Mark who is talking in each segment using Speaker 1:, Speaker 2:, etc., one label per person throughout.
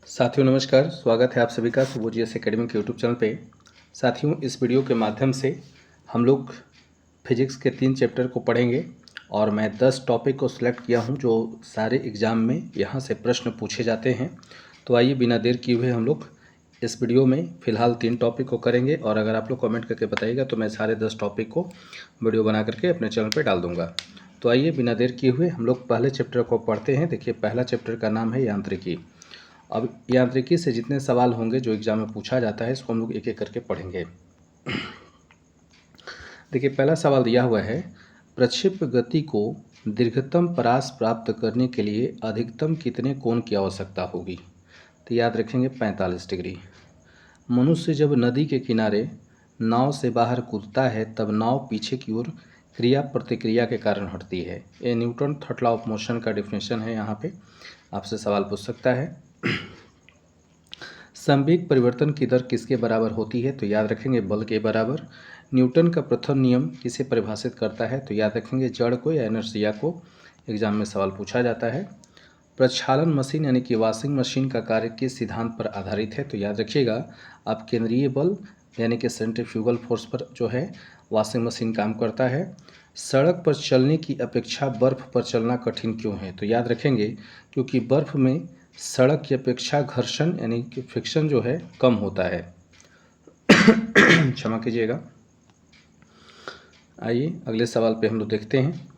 Speaker 1: साथियों नमस्कार, स्वागत है आप सभी का सुबोजियस एकेडमी के यूट्यूब चैनल पे। साथियों, इस वीडियो के माध्यम से हम लोग फिजिक्स के 3 चैप्टर को पढ़ेंगे और मैं 10 टॉपिक को सिलेक्ट किया हूं जो सारे एग्ज़ाम में यहां से प्रश्न पूछे जाते हैं। तो आइए बिना देर किए हुए हम लोग इस वीडियो में फ़िलहाल 3 टॉपिक को करेंगे और अगर आप लोग कमेंट करके बताइएगा तो मैं सारे 10 टॉपिक को वीडियो बना करके अपने चैनल पर डाल दूँगा। तो आइए बिना देर किए हुए हम लोग पहले चैप्टर को पढ़ते हैं। देखिए, पहला चैप्टर का नाम है यांत्रिकी। अब यांत्रिकी से जितने सवाल होंगे जो एग्जाम में पूछा जाता है इसको हम लोग एक एक करके पढ़ेंगे। देखिए, पहला सवाल दिया हुआ है, प्रक्षेप्य गति को दीर्घतम परास प्राप्त करने के लिए अधिकतम कितने कोण की आवश्यकता होगी? तो याद रखेंगे 45 डिग्री। मनुष्य जब नदी के किनारे नाव से बाहर कूदता है तब नाव पीछे की ओर क्रिया प्रतिक्रिया के कारण हटती है। ये Newton third law of motion का डिफिनेशन है। यहाँ पे आपसे सवाल पूछ सकता है, संवेग परिवर्तन की दर किसके बराबर होती है? तो याद रखेंगे बल के बराबर। न्यूटन का प्रथम नियम किसे परिभाषित करता है? तो याद रखेंगे जड़ को या इनर्शिया को। एग्जाम में सवाल पूछा जाता है। प्रक्षालन मशीन यानी कि वॉशिंग मशीन का कार्य किस सिद्धांत पर आधारित है? तो याद रखिएगा अब केंद्रीय बल यानी कि सेंट्रीफ्यूगल फोर्स पर जो है वॉशिंग मशीन काम करता है। सड़क पर चलने की अपेक्षा बर्फ़ पर चलना कठिन क्यों है? तो याद रखेंगे क्योंकि बर्फ़ में सड़क की अपेक्षा घर्षण यानी कि फ्रिक्शन जो है कम होता है। क्षमा कीजिएगा। आइए अगले सवाल पे हम लोग देखते हैं,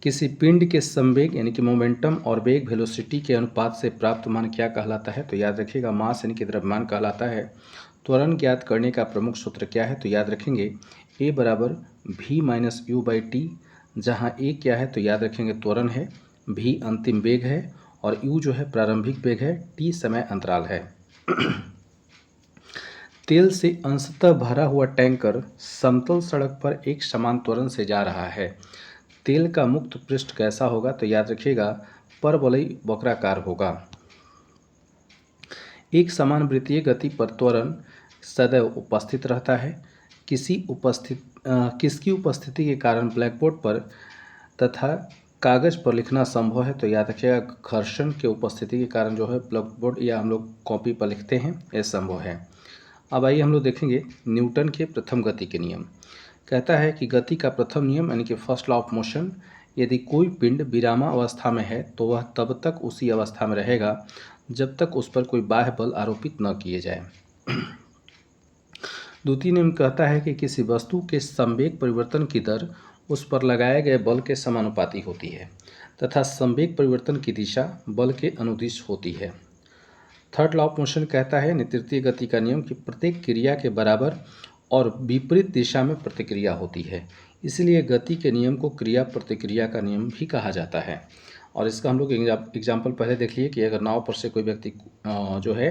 Speaker 1: किसी पिंड के संवेग यानी कि मोमेंटम और वेग वेलोसिटी के अनुपात से प्राप्त मान क्या कहलाता है? तो याद रखिएगा मास यानी कि द्रव्यमान कहलाता है। त्वरण ज्ञात करने का प्रमुख सूत्र क्या है? तो याद रखेंगे A बराबर V minus you by T, जहाँ A क्या है? तो याद रखेंगे त्वरण है, V अंतिम वेग है और U जो है प्रारंभिक वेग है, T समय अंतराल है। तेल से अंशतः भरा हुआ टैंकर समतल सड़क पर एक समान त्वरण से जा रहा है। तेल का मुक्त पृष्ठ कैसा होगा? तो याद रखिएगा परवलयी वक्राकार होगा। एक समान वृत्तीय गति पर त्वरण सदैव उपस्थित रहता है। किसकी उपस्थिति के कारण ब्लैकबोर्ड पर तथा कागज़ पर लिखना संभव है? तो याद रखिएगा घर्षण के उपस्थिति के कारण जो है ब्लैकबोर्ड या हम लोग कॉपी पर लिखते हैं, यह संभव है। अब आइए हम लोग देखेंगे न्यूटन के प्रथम गति के नियम। कहता है कि गति का प्रथम नियम यानी कि फर्स्ट लॉ ऑफ मोशन, यदि कोई पिंड विरामावस्था में है तो वह तब तक उसी अवस्था में रहेगा जब तक उस पर कोई बाह्य बल आरोपित न किए जाए। द्वितीय नियम कहता है कि किसी वस्तु के संवेग परिवर्तन की दर उस पर लगाए गए बल के समानुपाती होती है तथा संवेग परिवर्तन की दिशा बल के अनुदिश होती है। थर्ड लॉ ऑफ मोशन कहता है तृतीय गति का नियम कि प्रत्येक क्रिया के बराबर और विपरीत दिशा में प्रतिक्रिया होती है, इसलिए गति के नियम को क्रिया प्रतिक्रिया का नियम भी कहा जाता है। और इसका हम लोग एग्जाम्पल पहले देख लिए कि अगर नाव पर से कोई व्यक्ति जो है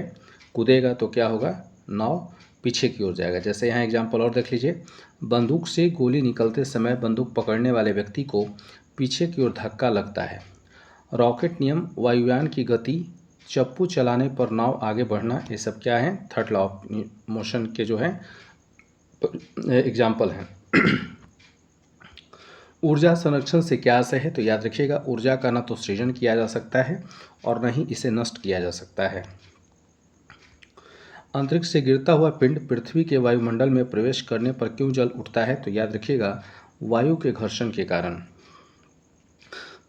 Speaker 1: कूदेगा तो क्या होगा, नाव पीछे की ओर जाएगा। जैसे यहाँ एग्जाम्पल और देख लीजिए, बंदूक से गोली निकलते समय बंदूक पकड़ने वाले व्यक्ति को पीछे की ओर धक्का लगता है। रॉकेट नियम, वायुयान की गति, चप्पू चलाने पर नाव आगे बढ़ना, ये सब क्या है, थर्ड लॉ ऑफ मोशन के जो है एग्जाम्पल हैं। ऊर्जा संरक्षण से क्या आशय है? तो याद रखिएगा ऊर्जा का न तो सृजन किया जा सकता है और न ही इसे नष्ट किया जा सकता है। अंतरिक्ष से गिरता हुआ पिंड पृथ्वी के वायुमंडल में प्रवेश करने पर क्यों जल उठता है? तो याद रखिएगा वायु के घर्षण के कारण।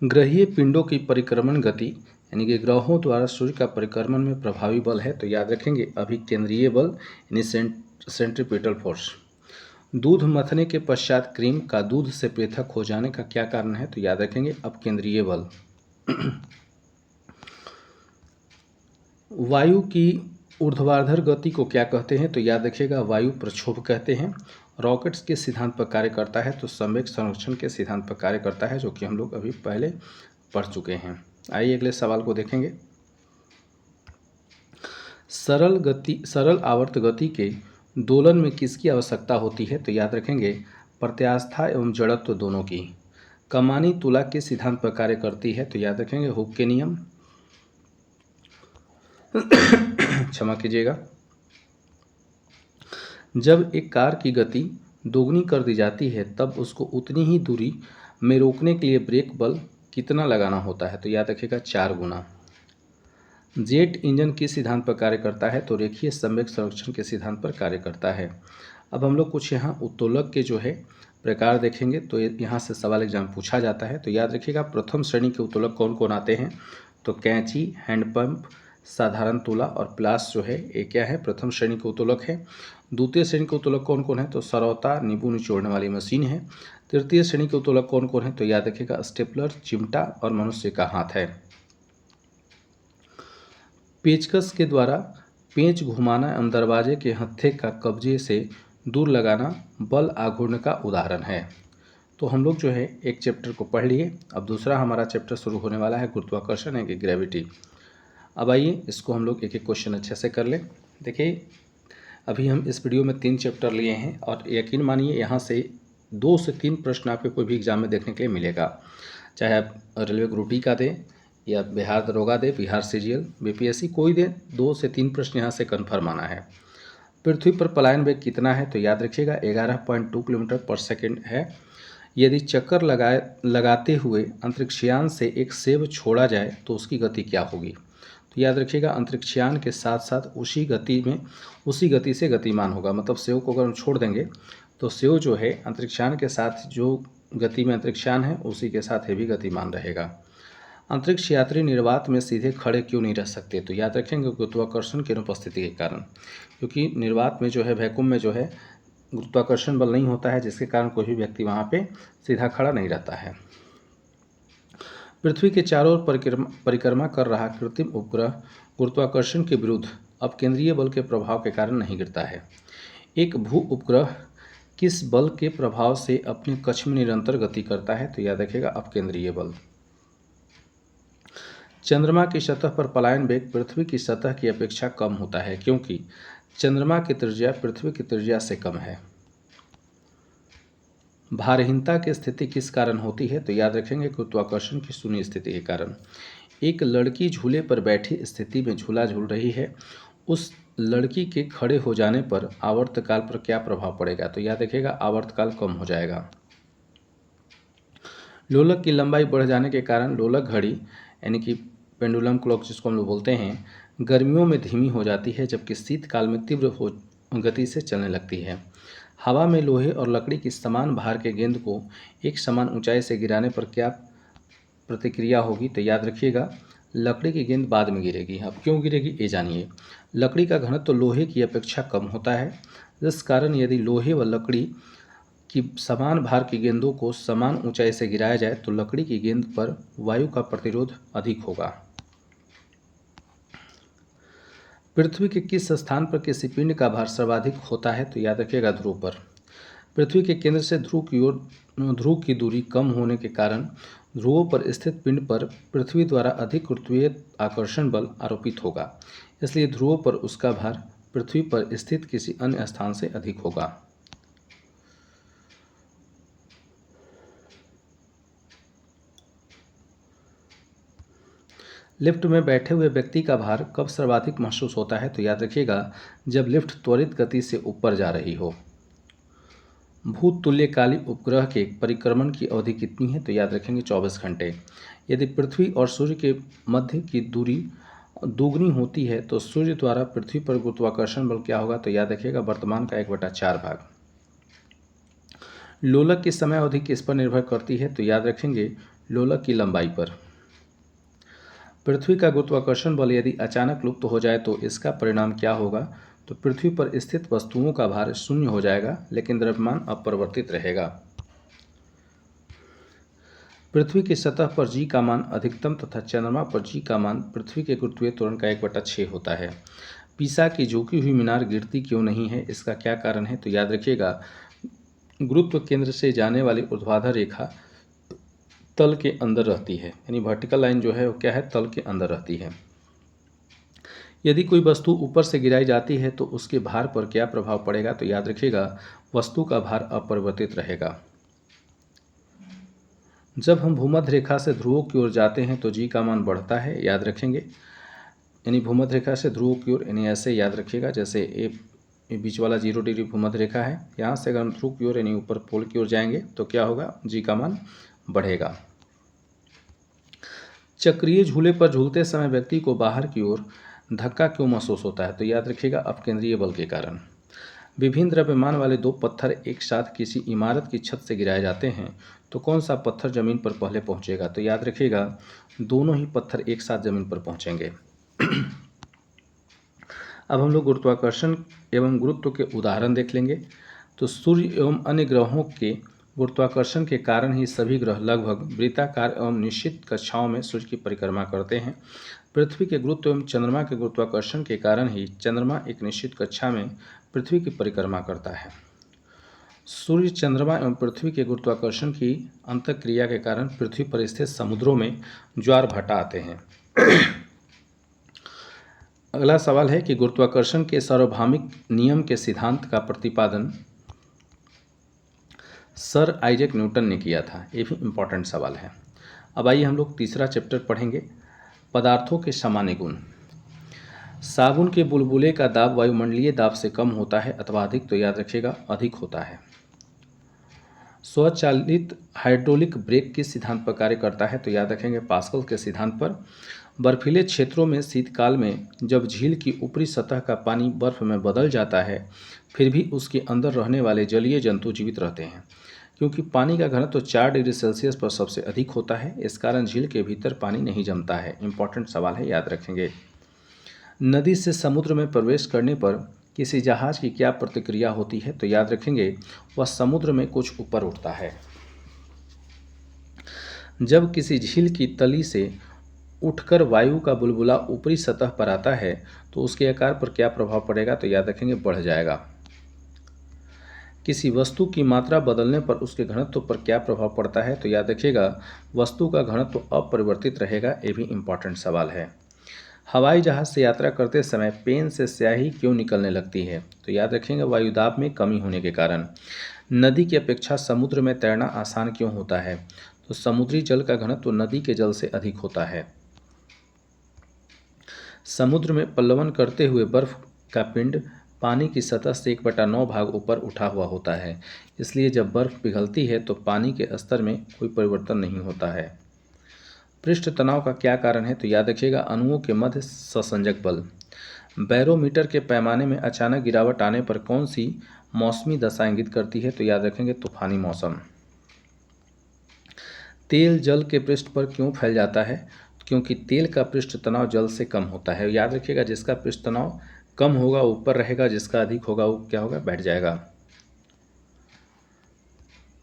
Speaker 1: ग्रहीय पिंडों की परिक्रमण गति यानी कि ग्रहों द्वारा सूर्य का परिक्रमण में प्रभावी बल है। तो याद रखेंगे अभिकेंद्रीय बल यानी सेंट्रीपिटल फोर्स। दूध मथने के पश्चात क्रीम का दूध से पृथक हो जाने का क्या कारण है? तो याद रखेंगे अपकेंद्रीय बल। वायु की ऊर्ध्वाधर गति को क्या कहते हैं? तो याद रखिएगा वायु प्रक्षोभ कहते हैं। रॉकेट्स के सिद्धांत पर कार्य करता है तो संवेग संरक्षण के सिद्धांत पर कार्य करता है, जो कि हम लोग अभी पहले पढ़ चुके हैं। आइए अगले सवाल को देखेंगे। सरल आवर्त गति के दोलन में किसकी आवश्यकता होती है? तो याद रखेंगे प्रत्यास्था एवं जड़त्व दोनों की। कमानी तुला के सिद्धांत पर कार्य करती है? तो याद रखेंगे हुक के नियम। क्षमा कीजिएगा। जब एक कार की गति दोगुनी कर दी जाती है तब उसको उतनी ही दूरी में रोकने के लिए ब्रेक बल कितना लगाना होता है? तो याद रखिएगा 4 गुना। जेट इंजन किस सिद्धांत पर कार्य करता है? तो रेखीय संवेग संरक्षण के सिद्धांत पर कार्य करता है। अब हम लोग कुछ यहाँ उत्तोलक के जो है प्रकार देखेंगे, तो यहाँ से सवाल एग्जाम पूछा जाता है। तो याद रखिएगा, प्रथम श्रेणी के उत्तोलक कौन कौन आते हैं? तो कैंची, हैंडपंप, साधारण तुला और प्लास जो है ये क्या है? प्रथम श्रेणी के उत्तोलक है। द्वितीय श्रेणी के उत्तोलक कौन कौन है? तो सरौता, नींबू निचोड़ने वाली मशीन है। तृतीय श्रेणी के उत्तोलक कौन कौन है? तो याद रखिएगा, स्टेपलर, चिमटा और मनुष्य का हाथ है। पेचकस के द्वारा पेंच घुमाना एवं दरवाजे के हत्थे का कब्जे से दूर लगाना बल आघूर्ण का उदाहरण है। तो हम लोग जो है एक चैप्टर को पढ़ लिए। अब दूसरा हमारा चैप्टर शुरू होने वाला है, गुरुत्वाकर्षण यानी कि ग्रेविटी। अब आइए इसको हम लोग एक एक क्वेश्चन अच्छे से कर लें। देखिए, अभी हम इस वीडियो में 3 चैप्टर लिए हैं और यकीन मानिए यहाँ से 2 से 3 प्रश्न आपके कोई भी एग्जाम में देखने के लिए मिलेगा। चाहे आप रेलवे ग्रुप डी का दें या बिहार दरोगा दे, बिहार सीजीएल, बीपीएससी कोई दे, 2 से 3 प्रश्न यहाँ से कन्फर्म आना है। पृथ्वी पर पलायन वेग कितना है? तो याद रखिएगा 11.2 किलोमीटर पर सेकेंड है। यदि चक्कर लगाते हुए अंतरिक्षयान से एक सेब छोड़ा जाए तो उसकी गति क्या होगी? तो याद रखिएगा, अंतरिक्षयान के साथ साथ उसी गति से गतिमान होगा। मतलब सेव को अगर हम छोड़ देंगे तो सेव जो है अंतरिक्षयान के साथ जो गति में अंतरिक्षयान है उसी के साथ ये भी गतिमान रहेगा। अंतरिक्ष यात्री निर्वात में सीधे खड़े क्यों नहीं रह सकते? तो याद रखेंगे, गुरुत्वाकर्षण की अनुपस्थिति के कारण। क्योंकि निर्वात में जो है, वैक्यूम में जो है गुरुत्वाकर्षण बल नहीं होता है, जिसके कारण कोई भी व्यक्ति वहाँ पे सीधा खड़ा नहीं रहता है। पृथ्वी के चारों ओर परिक्रमा कर रहा कृत्रिम उपग्रह गुरुत्वाकर्षण के विरुद्ध अपकेंद्रीय बल के प्रभाव के कारण नहीं गिरता है। एक भू उपग्रह किस बल के प्रभाव से अपने कक्ष में निरंतर गति करता है? तो याद रखिएगा, अपकेंद्रीय बल। चंद्रमा की सतह पर पलायन वेग पृथ्वी की सतह की अपेक्षा कम होता है, क्योंकि चंद्रमा की त्रिज्या पृथ्वी की त्रिज्या से कम है। भारहीनता की स्थिति किस कारण होती है? तो याद रखेंगे, गुरुत्वाकर्षण की शून्य स्थिति के कारण। एक लड़की झूले पर बैठी स्थिति में झूला झूल रही है, उस लड़की के खड़े हो जाने पर आवर्तकाल पर क्या प्रभाव पड़ेगा? तो याद रखिएगा, आवर्तकाल कम हो जाएगा। लोलक की लंबाई बढ़ जाने के कारण लोलक घड़ी यानी कि पेंडुलम क्लॉक जिसको हम लोग बोलते हैं, गर्मियों में धीमी हो जाती है, जबकि शीतकाल में तीव्र गति से चलने लगती है। हवा में लोहे और लकड़ी की समान भार के गेंद को एक समान ऊंचाई से गिराने पर क्या प्रतिक्रिया होगी? तो याद रखिएगा, लकड़ी की गेंद बाद में गिरेगी। अब क्यों गिरेगी ये जानिए। लकड़ी का घनत्व तो लोहे की अपेक्षा कम होता है, जिस कारण यदि लोहे व लकड़ी की समान भार की गेंदों को समान ऊंचाई से गिराया जाए तो लकड़ी की गेंद पर वायु का प्रतिरोध अधिक होगा। पृथ्वी के किस स्थान पर किसी पिंड का भार सर्वाधिक होता है? तो याद रखिएगा, ध्रुव पर। पृथ्वी के केंद्र से ध्रुव की दूरी कम होने के कारण ध्रुवों पर स्थित पिंड पर पृथ्वी द्वारा अधिक गुरुत्वीय आकर्षण बल आरोपित होगा, इसलिए ध्रुवों पर उसका भार पृथ्वी पर स्थित किसी अन्य स्थान से अधिक होगा। लिफ्ट में बैठे हुए व्यक्ति का भार कब सर्वाधिक महसूस होता है? तो याद रखिएगा, जब लिफ्ट त्वरित गति से ऊपर जा रही हो। भूतुल्यकाली उपग्रह के परिक्रमण की अवधि कितनी है? तो याद रखेंगे, 24 घंटे। यदि पृथ्वी और सूर्य के मध्य की दूरी दोगुनी होती है तो सूर्य द्वारा पृथ्वी पर गुरुत्वाकर्षण बल क्या होगा? तो याद रखिएगा, वर्तमान का 1/4 भाग। लोलक की समय अवधि किस पर निर्भर करती है? तो याद रखेंगे, लोलक की लंबाई पर। पृथ्वी का गुरुत्वाकर्षण बल यदि अचानक लुप्त हो जाए तो इसका परिणाम क्या होगा? तो पृथ्वी पर स्थित वस्तुओं का भार शून्य हो जाएगा, लेकिन द्रव्यमान अपरिवर्तित रहेगा। पृथ्वी की सतह पर जी का मान अधिकतम तथा चंद्रमा पर जी का मान पृथ्वी के गुरुत्वीय त्वरण का 1/6 होता है। पीसा की झुकी हुई मीनार गिरती क्यों नहीं है? इसका क्या कारण है? तो याद रखिएगा, गुरुत्व केंद्र से जाने वाली ऊर्ध्वाधर रेखा तल के अंदर रहती है, यानी वर्टिकल लाइन जो है वो क्या है? तल के अंदर रहती है। यदि कोई वस्तु ऊपर से गिराई जाती है तो उसके भार पर क्या प्रभाव पड़ेगा? तो याद रखिएगा, वस्तु का भार अपरिवर्तित रहेगा। जब हम भूमध्य रेखा से ध्रुवों की ओर जाते हैं तो जी का मान बढ़ता है, याद रखेंगे। यानी भूमध्य रेखा से ध्रुवों की ओर, यानी ऐसे याद रखिएगा, जैसे ये बीच वाला 0 डिग्री भूमध्य रेखा है, यहाँ से अगर हम ध्रुव की ओर यानी ऊपर पोल की ओर जाएंगे तो क्या होगा? जी का मान बढ़ेगा। चक्रीय झूले पर झूलते समय व्यक्ति को बाहर की ओर धक्का क्यों महसूस होता है? तो याद रखिएगा अपकेंद्रीय बल के कारण। विभिन्न द्रव्यमान वाले दो पत्थर एक साथ किसी इमारत की छत से गिराए जाते हैं तो कौन सा पत्थर जमीन पर पहले पहुंचेगा? तो याद रखिएगा दोनों ही पत्थर एक साथ जमीन पर पहुंचेंगे। अब हम लोग गुरुत्वाकर्षण एवं गुरुत्व के उदाहरण देख लेंगे। तो सूर्य एवं अन्य ग्रहों के गुरुत्वाकर्षण के कारण ही सभी ग्रह लगभग वृत्ताकार एवं निश्चित कक्षाओं में सूर्य की परिक्रमा करते हैं। पृथ्वी के गुरुत्व एवं चंद्रमा के गुरुत्वाकर्षण के कारण ही चंद्रमा एक निश्चित कक्षा में पृथ्वी की परिक्रमा करता है। सूर्य, चंद्रमा एवं पृथ्वी के गुरुत्वाकर्षण की अंतःक्रिया के कारण पृथ्वी पर स्थित समुद्रों में ज्वार भाटा आते हैं। अगला सवाल है कि गुरुत्वाकर्षण के सार्वभौमिक नियम के सिद्धांत का प्रतिपादन सर आइजैक न्यूटन ने किया था। ये भी इम्पॉर्टेंट सवाल है। अब आइए हम लोग तीसरा चैप्टर पढ़ेंगे, पदार्थों के सामान्य गुण। साबुन के बुलबुले का दाब वायुमंडलीय दाब से कम होता है अथवा अधिक? तो याद रखिएगा अधिक होता है। स्वचालित हाइड्रोलिक ब्रेक किस सिद्धांत पर कार्य करता है? तो याद रखेंगे पास्कल के सिद्धांत पर। बर्फीले क्षेत्रों में शीतकाल में जब झील की ऊपरी सतह का पानी बर्फ में बदल जाता है फिर भी उसके अंदर रहने वाले जलीय जंतु जीवित रहते हैं, क्योंकि पानी का घनत्व 4 डिग्री सेल्सियस पर सबसे अधिक होता है। इस कारण झील के भीतर पानी नहीं जमता है। इंपॉर्टेंट सवाल है, याद रखेंगे। नदी से समुद्र में प्रवेश करने पर किसी जहाज की क्या प्रतिक्रिया होती है? तो याद रखेंगे वह समुद्र में कुछ ऊपर उठता है। जब किसी झील की तली से उठकर वायु का बुलबुला ऊपरी सतह पर आता है तो उसके आकार पर क्या प्रभाव पड़ेगा? तो याद रखेंगे बढ़ जाएगा। किसी वस्तु की मात्रा बदलने पर उसके घनत्व पर क्या प्रभाव पड़ता है? तो याद रखिएगा वस्तु का घनत्व अपरिवर्तित रहेगा। ये भी इम्पॉर्टेंट सवाल है। हवाई जहाज से यात्रा करते समय पेन से स्याही क्यों निकलने लगती है? तो याद रखेंगे वायुदाब में कमी होने के कारण। नदी की अपेक्षा समुद्र में तैरना आसान क्यों होता है? तो समुद्री जल का घनत्व नदी के जल से अधिक होता है। समुद्र में पल्लवन करते हुए बर्फ का पिंड पानी की सतह से 1/9 भाग ऊपर उठा हुआ होता है, इसलिए जब बर्फ पिघलती है तो पानी के स्तर में कोई परिवर्तन नहीं होता है। पृष्ठ तनाव का क्या कारण है? तो याद रखिएगा अणुओं के मध्य ससंजक बल। बैरोमीटर के पैमाने में अचानक गिरावट आने पर कौन सी मौसमी दशा इंगित करती है? तो याद रखेंगे तूफानी मौसम। तेल जल के पृष्ठ पर क्यों फैल जाता है? क्योंकि तेल का पृष्ठ तनाव जल से कम होता है। याद रखिएगा जिसका पृष्ठ तनाव कम होगा ऊपर रहेगा, जिसका अधिक होगा वो क्या होगा? बैठ जाएगा।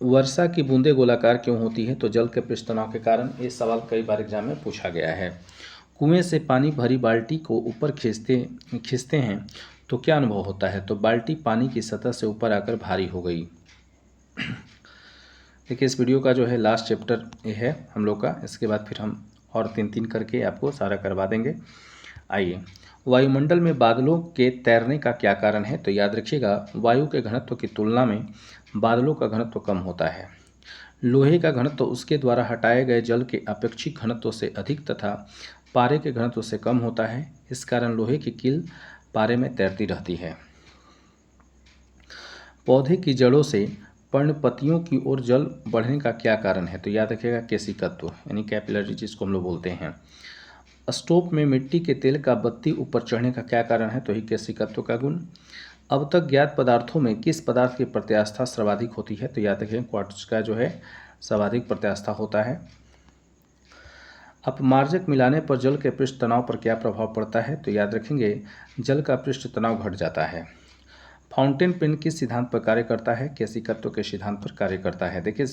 Speaker 1: वर्षा की बूंदें गोलाकार क्यों होती है? तो जल के पृष्ठ तनाव के कारण। ये सवाल कई बार एग्जाम में पूछा गया है। कुएं से पानी भरी बाल्टी को ऊपर खींचते हैं तो क्या अनुभव होता है? तो बाल्टी पानी की सतह से ऊपर आकर भारी हो गई। देखिए इस वीडियो का जो है लास्ट चैप्टर ये है हम लोग का। इसके बाद फिर हम और 3 करके आपको सारा करवा देंगे। आइए, वायुमंडल में बादलों के तैरने का क्या कारण है? तो याद रखिएगा वायु के घनत्व की तुलना में बादलों का घनत्व कम होता है। लोहे का घनत्व उसके द्वारा हटाए गए जल के अपेक्षित घनत्व से अधिक तथा पारे के घनत्व से कम होता है। इस कारण लोहे की कील पारे में तैरती रहती है। पौधे की जड़ों से पर्णपतियों की ओर जल बढ़ने का क्या कारण है? तो याद रखिएगा केशिकत्व यानी कैपिलरी जिसको हम लोग बोलते हैं। स्टोव में मिट्टी के तेल का बत्ती ऊपर चढ़ने का क्या कारण है? तो ही केशिकत्व का गुण। अब तक ज्ञात पदार्थों में किस पदार्थ की प्रत्यास्था सर्वाधिक होती है? तो याद रखें क्वार्ट्ज का जो है सर्वाधिक प्रत्यास्था होता है। अपमार्जक मिलाने पर जल के पृष्ठ तनाव पर क्या प्रभाव पड़ता है? तो याद रखेंगे जल का पृष्ठ तनाव घट जाता है। फाउंटेन पेन किस सिद्धांत पर कार्य करता है? केशिकत्व के सिद्धांत पर कार्य करता है। देखिए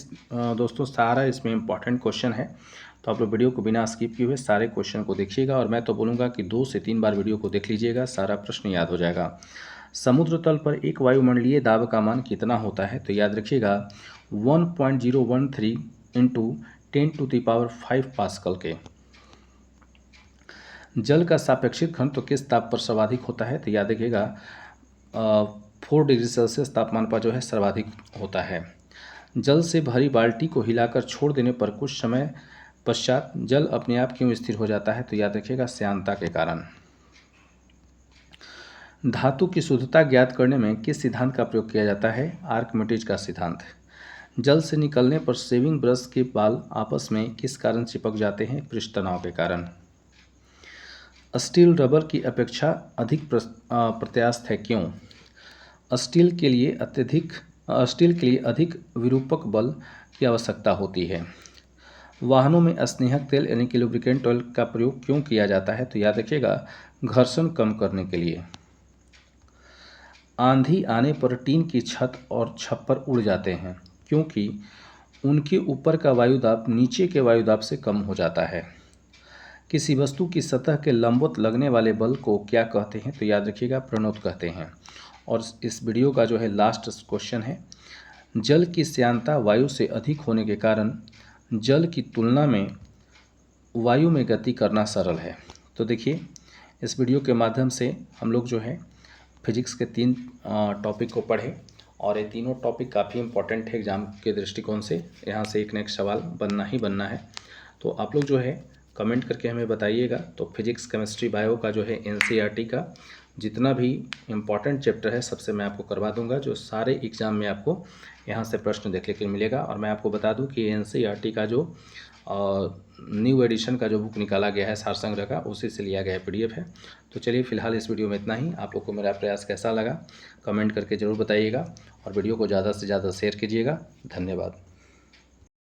Speaker 1: दोस्तों सारा इसमें इंपॉर्टेंट क्वेश्चन है, तो आप लोग वीडियो को बिना स्किप किए हुए सारे क्वेश्चन को देखिएगा और मैं तो बोलूँगा कि 2 से 3 बार वीडियो को देख लीजिएगा, सारा प्रश्न याद हो जाएगा। समुद्र तल पर एक वायुमंडलीय दाब का मान कितना होता है? तो याद रखिएगा 1.013 इंटू 10⁵ पास्कल के। जल का सापेक्षिक घनत्व किस ताप पर सर्वाधिक होता है? तो याद रखिएगा 4 डिग्री सेल्सियस तापमान पर जो है सर्वाधिक होता है। जल से भरी बाल्टी को हिलाकर छोड़ देने पर कुछ समय पश्चात जल अपने आप क्यों स्थिर हो जाता है? तो याद रखिएगा श्यानता के कारण। धातु की शुद्धता ज्ञात करने में किस सिद्धांत का प्रयोग किया जाता है? आर्किमिडीज का सिद्धांत। जल से निकलने पर शेविंग ब्रश के बाल आपस में किस कारण चिपक जाते हैं? पृष्ठ तनाव के कारण। स्टील रबर की अपेक्षा अधिक प्रत्यास्थ है, क्यों? स्टील के लिए अधिक विरूपक बल की आवश्यकता होती है। वाहनों में स्नेहक तेल यानी कि लुब्रिकेंट ऑयल का प्रयोग क्यों किया जाता है? तो याद रखिएगा, घर्षण कम करने के लिए। आंधी आने पर टीन की छत और छप्पर उड़ जाते हैं, क्योंकि उनके ऊपर का वायुदाब नीचे के वायुदाब से कम हो जाता है। किसी वस्तु की सतह के लंबवत लगने वाले बल को क्या कहते हैं? तो याद रखिएगा, प्रणोद कहते हैं। और इस वीडियो का जो है लास्ट क्वेश्चन है, जल की श्यानता वायु से अधिक होने के कारण जल की तुलना में वायु में गति करना सरल है। तो देखिए, इस वीडियो के माध्यम से हम लोग जो है फिजिक्स के 3 टॉपिक को पढ़े और ये तीनों टॉपिक काफ़ी इंपॉर्टेंट है एग्जाम के दृष्टिकोण से। यहाँ से एक नेक्स्ट सवाल बनना ही बनना है। तो आप लोग जो है कमेंट करके हमें बताइएगा। तो फिजिक्स, केमिस्ट्री, बायो का जो है एनसीईआरटी का जितना भी इम्पॉर्टेंट चैप्टर है सबसे मैं आपको करवा दूंगा, जो सारे एग्ज़ाम में आपको यहाँ से प्रश्न देखने के लिए मिलेगा। और मैं आपको बता दूं कि एनसीईआरटी का जो न्यू एडिशन का जो बुक निकाला गया है सार संग्रह का, उसी से लिया गया पीडीएफ है। तो चलिए फिलहाल इस वीडियो में इतना ही। आप लोग को मेरा प्रयास कैसा लगा कमेंट करके ज़रूर बताइएगा और वीडियो को ज़्यादा से ज़्यादा शेयर कीजिएगा। धन्यवाद।